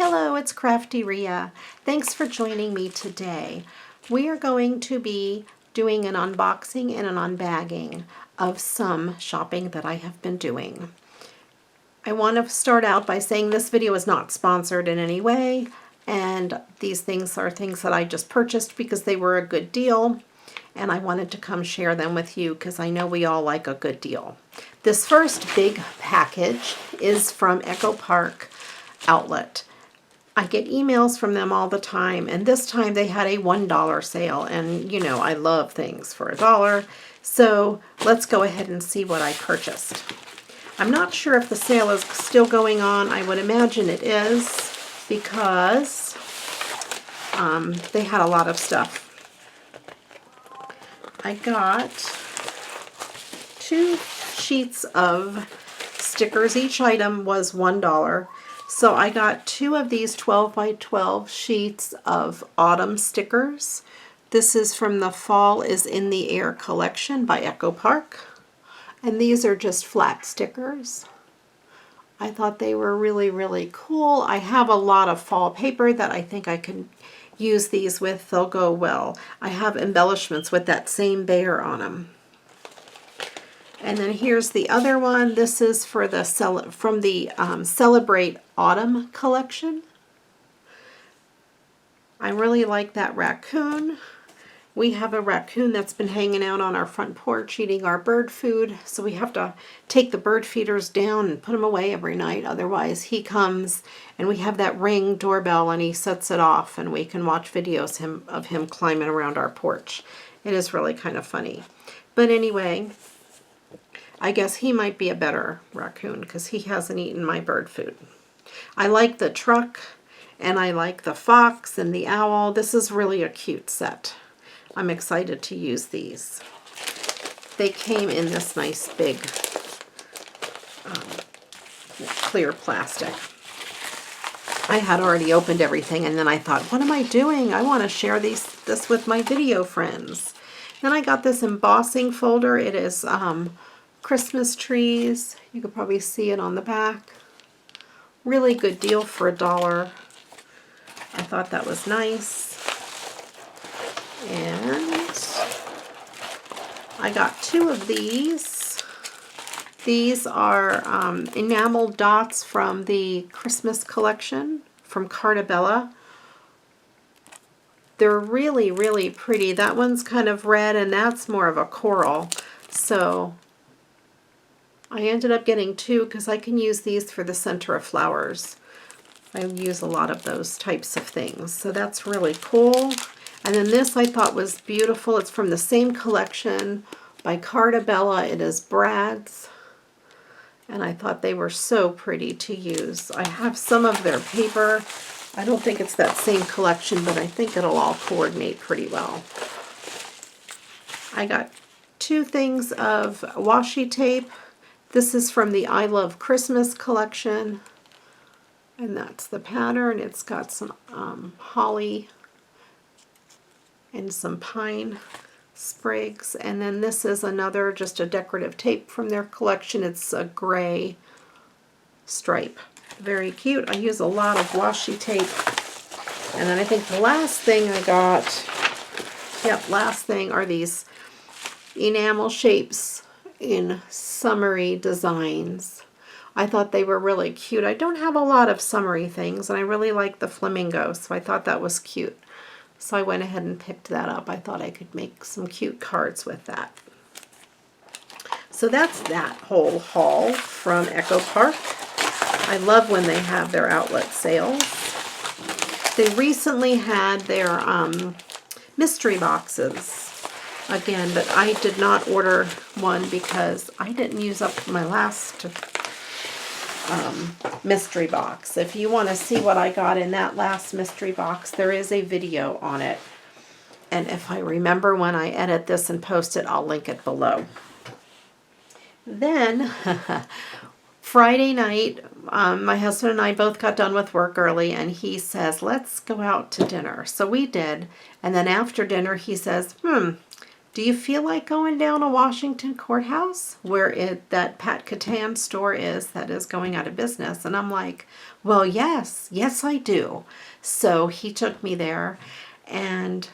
Hello, it's CraftyRia. Thanks for joining me today. We are going to be doing an unboxing and an unbagging of some shopping that I have been doing. I want to start out by saying this video is not sponsored in any way, and these things are things that I just purchased because they were a good deal, and I wanted to come share them with you because I know we all like a good deal. This first big package is from Echo Park Outlet. I get emails from them all the time, and this time they had a $1 sale, and you know I love things for $1, so let's go ahead and see what I purchased. I'm not sure if the sale is still going on. I would imagine it is because they had a lot of stuff. I got 2 sheets of stickers. Each item was $1. So I got 2 of these 12 by 12 sheets of autumn stickers. This is from the Fall is in the Air collection by Echo Park. And these are just flat stickers. I thought they were really, really cool. I have a lot of fall paper that I think I can use these with. They'll go well. I have embellishments with that same bear on them. And then here's the other one. This is for the Celebrate Autumn collection. I really like that raccoon. We have a raccoon that's been hanging out on our front porch eating our bird food, so we have to take the bird feeders down and put them away every night. Otherwise he comes, and we have that Ring doorbell and he sets it off, and we can watch videos of him climbing around our porch. It is really kind of funny. But anyway, I guess he might be a better raccoon because he hasn't eaten my bird food. I like the truck, and I like the fox and the owl. This is really a cute set. I'm excited to use these. They came in this nice big clear plastic. I had already opened everything, and then I thought, what am I doing? I want to share this with my video friends. Then I got this embossing folder. It is Christmas trees. You could probably see it on the back. Really good deal for $1. I thought that was nice. And I got 2 of these. These are Enamel Dots from the Christmas collection from Cartabella. They're really, really pretty. That one's kind of red, and that's more of a coral. So I ended up getting 2 because I can use these for the center of flowers. I use a lot of those types of things. So that's really cool. And then this I thought was beautiful. It's from the same collection by Cartabella. It is Brad's. And I thought they were so pretty to use. I have some of their paper. I don't think it's that same collection, but I think it'll all coordinate pretty well. I got 2 things of washi tape. This is from the I Love Christmas collection, and that's the pattern. It's got some holly and some pine sprigs, and then this is another, just a decorative tape from their collection. It's a gray stripe. Very cute. I use a lot of washi tape. And then I think the last thing I got, last thing are these Enamel Shapes in summery designs. I thought they were really cute. I don't have a lot of summery things, and I really like the flamingo, so I thought that was cute. So I went ahead and picked that up. I thought I could make some cute cards with that. So that's that whole haul from Echo Park. I love when they have their outlet sales. They recently had their mystery boxes again, but I did not order one because I didn't use up my last mystery box. If you want to see what I got in that last mystery box, there is a video on it. And if I remember when I edit this and post it, I'll link it below. Then, Friday night, my husband and I both got done with work early, and he says, let's go out to dinner. So we did. And then after dinner, he says, do you feel like going down to Washington Courthouse where that Pat Catan store is that is going out of business? And I'm like, well, yes, I do. So he took me there. And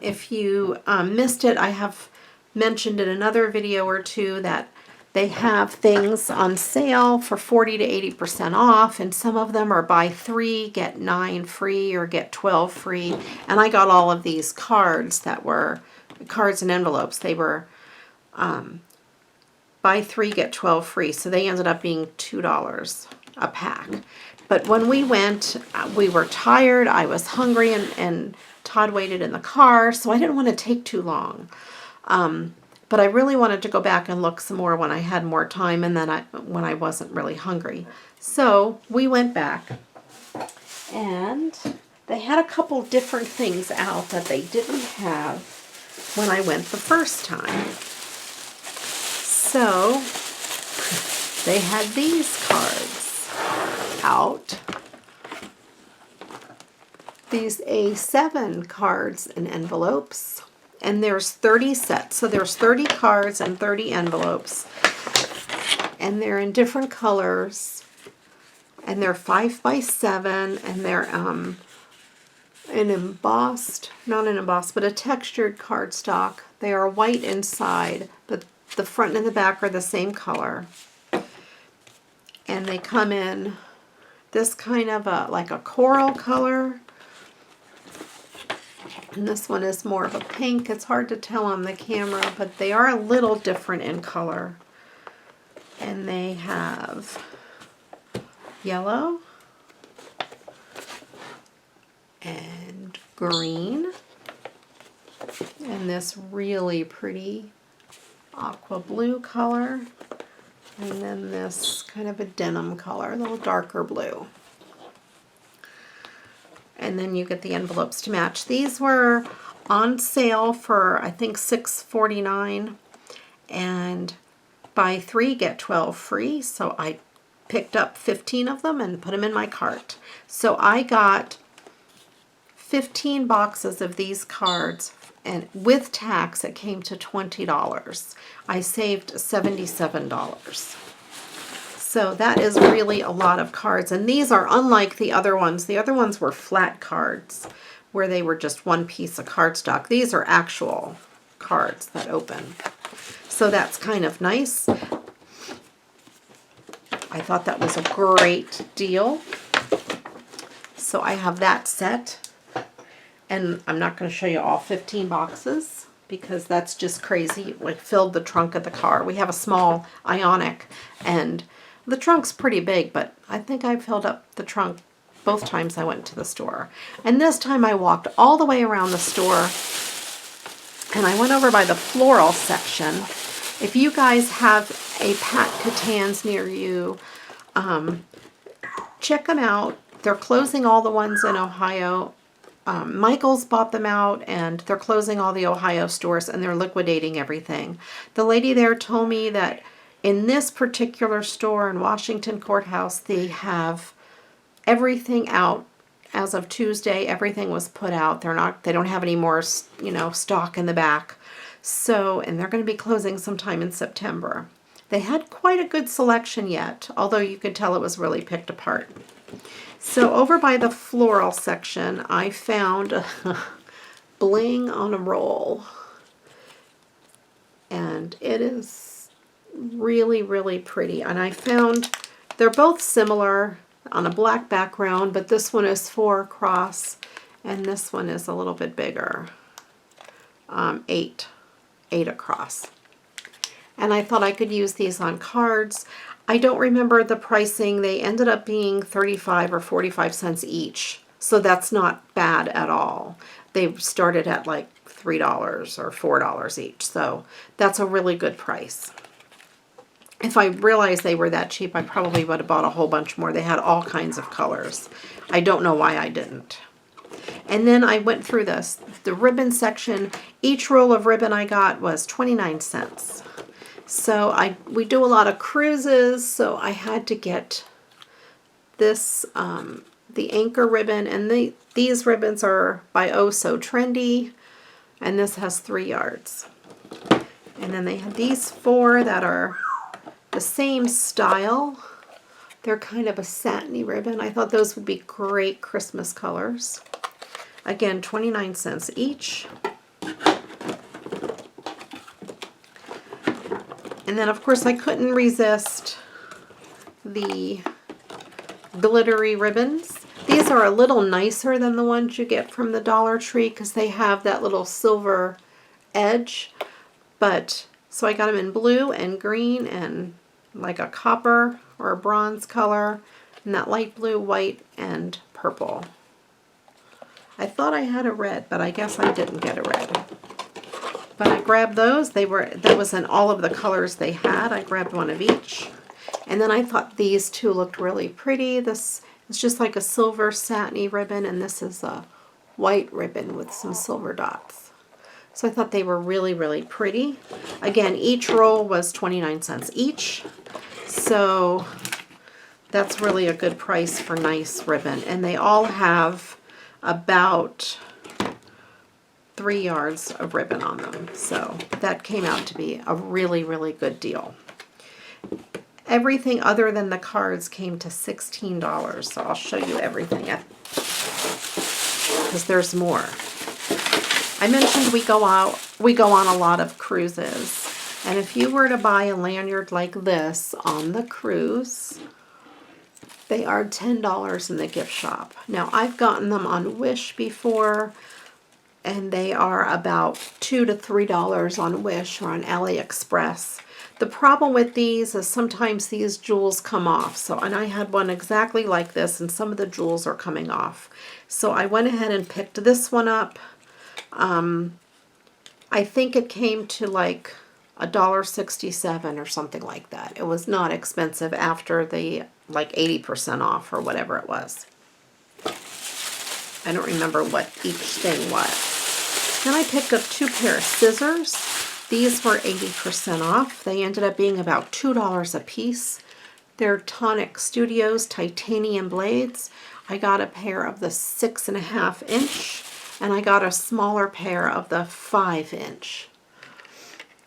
if you missed it, I have mentioned in another video or two that they have things on sale for 40 to 80% off, and some of them are buy 3, get 9 free or get 12 free. And I got all of these cards that were cards and envelopes. They were buy 3, get 12 free. So they ended up being $2 a pack. But when we went, we were tired, I was hungry, and Todd waited in the car, so I didn't want to take too long. But I really wanted to go back and look some more when I had more time, and then when I wasn't really hungry. So we went back, and they had a couple different things out that they didn't have when I went the first time. So they had these cards out. These A7 cards and envelopes. And there's 30 sets. So there's 30 cards and 30 envelopes. And they're in different colors. And they're 5 by 7. And they're an embossed, not an embossed, but a textured cardstock. They are white inside, but the front and the back are the same color. And they come in this kind of like a coral color. And this one is more of a pink. It's hard to tell on the camera, but they are a little different in color. And they have yellow and green and this really pretty aqua blue color, and then this kind of a denim color, a little darker blue. And then you get the envelopes to match. These were on sale for, I think, $6.49, and buy 3, get 12 free. So I picked up 15 of them and put them in my cart. So I got 15 boxes of these cards, and with tax it came to $20. I saved $77. So that is really a lot of cards, and these are unlike the other ones. The other ones were flat cards where they were just one piece of cardstock. These are actual cards that open. So that's kind of nice. I thought that was a great deal. So I have that set, and I'm not going to show you all 15 boxes because that's just crazy. We filled the trunk of the car. We have a small Ionic, and the trunk's pretty big, but I think I filled up the trunk both times I went to the store. And this time I walked all the way around the store, and I went over by the floral section. If you guys have a Pat Catan's near you, check them out. They're closing all the ones in Ohio. Michael's bought them out, and they're closing all the Ohio stores, and they're liquidating everything. The lady there told me that in this particular store in Washington Courthouse, they have everything out as of Tuesday. Everything was put out. They don't have any more, stock in the back. So, and they're going to be closing sometime in September. They had quite a good selection yet, although you could tell it was really picked apart. So over by the floral section, I found Bling on a Roll. And it is really, really pretty. And I found they're both similar on a black background, but this one is 4 across, and this one is a little bit bigger, 8 across. And I thought I could use these on cards. I don't remember the pricing. They ended up being 35 or 45 cents each, so that's not bad at all. They started at like $3 or $4 each, so that's a really good price. If I realized they were that cheap, I probably would have bought a whole bunch more. They had all kinds of colors. I don't know why I didn't. And then I went through the ribbon section. Each roll of ribbon I got was 29 cents. So we do a lot of cruises, so I had to get this, the anchor ribbon, and these ribbons are by Oh So Trendy. and this has 3 yards. And then they have these 4 that are the same style. They're kind of a satiny ribbon. I thought those would be great Christmas colors. Again, 29 cents each. And then of course I couldn't resist the glittery ribbons. These are a little nicer than the ones you get from the Dollar Tree because they have that little silver edge. But so I got them in blue and green and like a copper or a bronze color, and that light blue, white, and purple. I thought I had a red, but I guess I didn't get a red. But I grabbed those. That was in all of the colors they had. I grabbed one of each. And then I thought these two looked really pretty. This is just like a silver satiny ribbon, and this is a white ribbon with some silver dots. So I thought they were really, really pretty. Again, each roll was 29 cents each. So that's really a good price for nice ribbon. And they all have about 3 yards of ribbon on them. So that came out to be a really, really good deal. Everything other than the cards came to $16. So I'll show you everything because there's more. I mentioned we go on a lot of cruises, and if you were to buy a lanyard like this on the cruise, they are $10 in the gift shop. Now I've gotten them on Wish before, and they are about $2 to $3 on Wish or on AliExpress. The problem with these is sometimes these jewels come off. And I had one exactly like this, and some of the jewels are coming off. So I went ahead and picked this one up. I think it came to like $1.67 or something like that. It was not expensive after the like 80% off or whatever it was. I don't remember what each thing was. Then I picked up 2 pair of scissors. These were 80% off. They ended up being about $2 a piece. They're Tonic Studios titanium blades. I got a pair of the 6.5 inch. And I got a smaller pair of the 5-inch.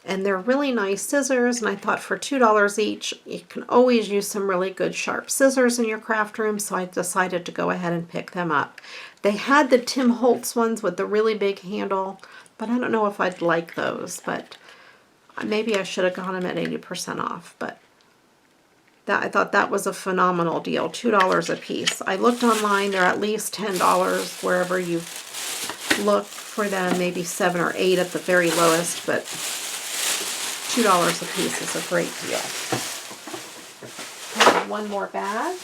And they're really nice scissors, and I thought for $2 each, you can always use some really good sharp scissors in your craft room, so I decided to go ahead and pick them up. They had the Tim Holtz ones with the really big handle, but I don't know if I'd like those, but maybe I should have got them at 80% off. But I thought that was a phenomenal deal, $2 a piece. I looked online, they're at least $10 wherever you look for them, maybe 7 or 8 at the very lowest, but $2 a piece is a great deal. I have one more bag.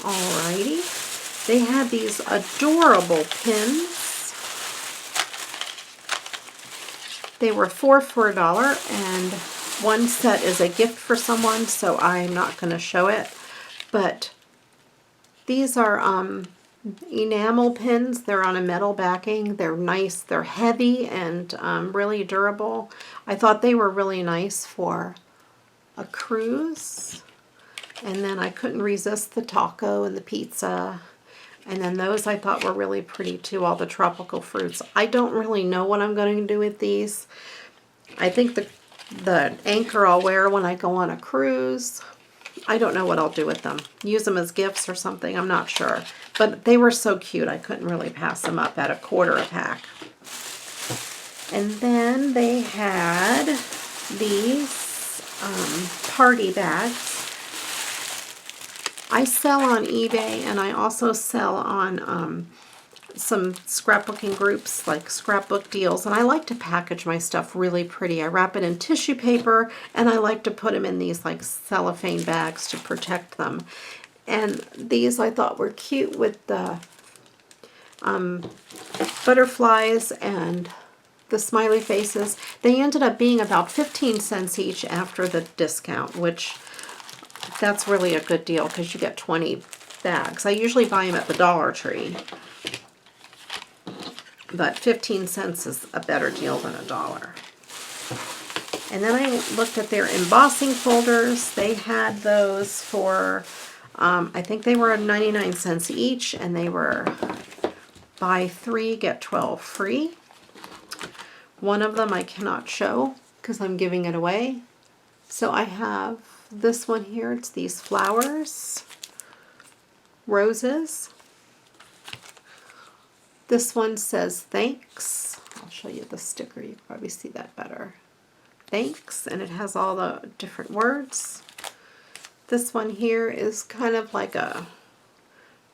Alrighty. They had these adorable pins. They were 4 for $1, and one set is a gift for someone, so I'm not going to show it, but these are enamel pins. They're on a metal backing. They're nice. They're heavy and really durable. I thought they were really nice for a cruise. And then I couldn't resist the taco and the pizza. And then those I thought were really pretty too, all the tropical fruits. I don't really know what I'm going to do with these. I think the anchor I'll wear when I go on a cruise. I don't know what I'll do with them. Use them as gifts or something, I'm not sure. But they were so cute, I couldn't really pass them up at $1/4 a pack. And then they had these party bags. I sell on eBay, and I also sell on some scrapbooking groups like Scrapbook Deals, and I like to package my stuff really pretty. I wrap it in tissue paper, and I like to put them in these like cellophane bags to protect them. And these I thought were cute with the butterflies and the smiley faces. They ended up being about 15 cents each after the discount, which that's really a good deal because you get 20 bags. I usually buy them at the Dollar Tree, but 15 cents is a better deal than $1. And then I looked at their embossing folders. They had those for I think they were 99 cents each, and they were buy 3, get 12 free. One of them I cannot show because I'm giving it away. So I have this one here. It's these flowers, roses. This one says thanks. I'll show you the sticker. You can probably see that better. Thanks, and it has all the different words. This one here is kind of like a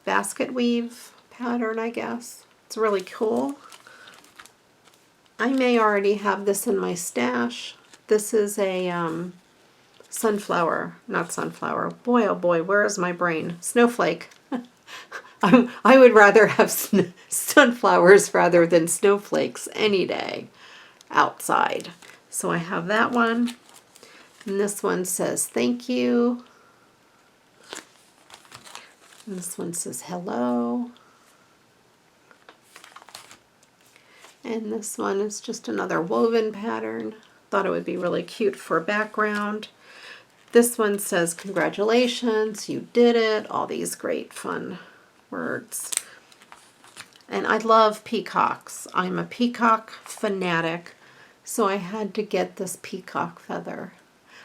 basket weave pattern, I guess. It's really cool. I may already have this in my stash. This is a sunflower, not sunflower. Boy, oh boy, where is my brain? Snowflake. I would rather have sunflowers rather than snowflakes any day outside. So I have that one. And this one says thank you. And this one says hello. And this one is just another woven pattern. Thought it would be really cute for a background. This one says congratulations, you did it. All these great fun words. And I love peacocks. I'm a peacock fanatic, so I had to get this peacock feather.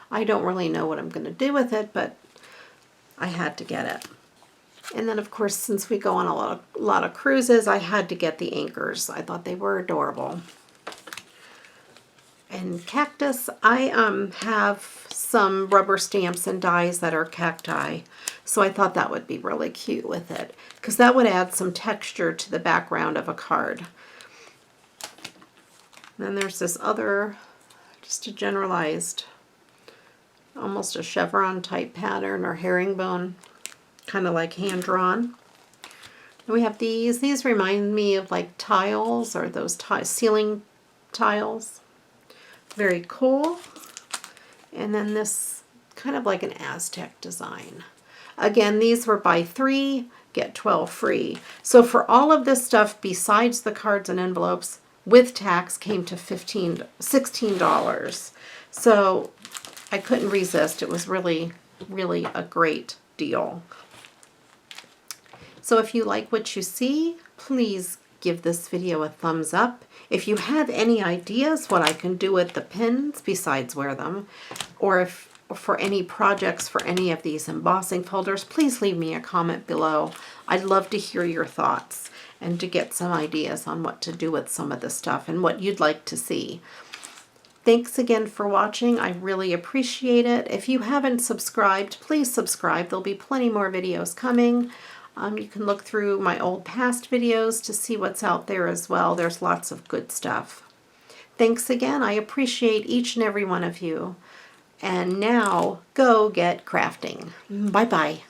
I don't really know what I'm going to do with it, but I had to get it. And then, of course, since we go on a lot of cruises, I had to get the anchors. I thought they were adorable. And cactus, I have some rubber stamps and dies that are cacti. So I thought that would be really cute with it, because that would add some texture to the background of a card. Then there's this other, just a generalized, almost a chevron type pattern or herringbone, kind of like hand drawn. And we have these. These remind me of like tiles, or those ceiling tiles. Very cool. And then this kind of like an Aztec design. Again, these were buy 3, get 12 free. So for all of this stuff besides the cards and envelopes, with tax came to $16. So I couldn't resist. It was really, really a great deal. So if you like what you see, please give this video a thumbs up. If you have any ideas what I can do with the pins besides wear them, or if for any projects for any of these embossing folders, please leave me a comment below. I'd love to hear your thoughts and to get some ideas on what to do with some of the stuff and what you'd like to see. Thanks again for watching. I really appreciate it. If you haven't subscribed, please subscribe. There'll be plenty more videos coming. You can look through my old past videos to see what's out there as well. There's lots of good stuff. Thanks again. I appreciate each and every one of you. And now, go get crafting. Bye-bye.